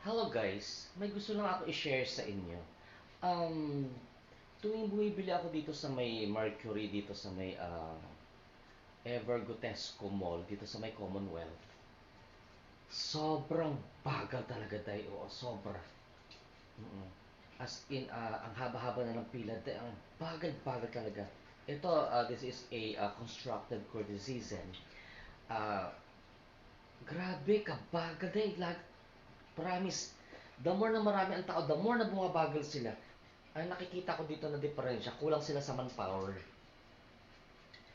Hello guys, may gusto lang ako i-share sa inyo. Um, tuwing bumibili ako dito sa may Mercury, dito sa may Evergotesco Mall, dito sa may Commonwealth, sobrang bagal talaga tayo. Oo, sobra. Mm. As in, ang haba-haba na ng pila, ang bagal-bagal talaga. Ito, this is a constructed courtesian. Uh, Grabe, kabagal na promise, the more na marami ang tao, the more na bumabagal sila. Ang nakikita ko dito na diferensya, kulang sila sa manpower.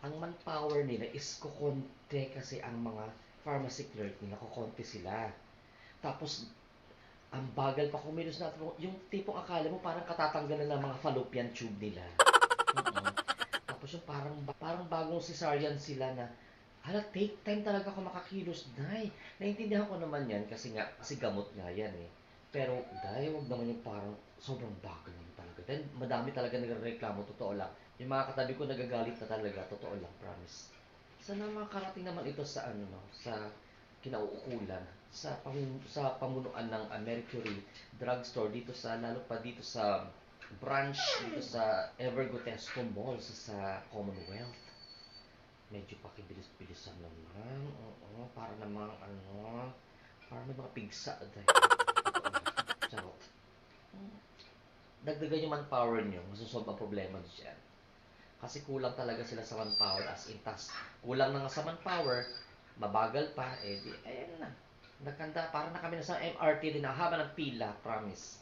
Ang manpower nila is kukonti kasi ang mga pharmacy clerk nila, kukonti sila. Tapos, ang bagal pa kumilos na yung tipong akala mo parang katatanggalan ng mga fallopian tube nila. Mm-mm. Tapos yung parang bagong cesarean sila na hala, take time talaga ako makakilos, Day. Naintindihan ko naman yan kasi gamot nga yan eh. Pero, Day, wag naman yung parang sobrang bagal naman talaga. Then, madami talaga nagreklamo, totoo lang. Yung mga katabi ko nagagalit na talaga, totoo lang, promise. Sana makarating naman ito sa ano no, sa kinauukulan, sa pamunuan ng Mercury Drugstore dito sa lalo pa dito sa branch dito sa Evergotesco Mall sa Commonwealth. Medyo pakibilis-bilisan naman. Oo, para namang ano, para may mga pigsa dahil. Charot. Dagdagan yung manpower nyo, masosolve ang problema dyan. Kasi kulang talaga sila sa manpower as in tas. Kulang na nga sa manpower, mabagal pa, eh di, ayan na. Nagkanda, parang na kami na sa MRT din, ang haba ng pila, promise.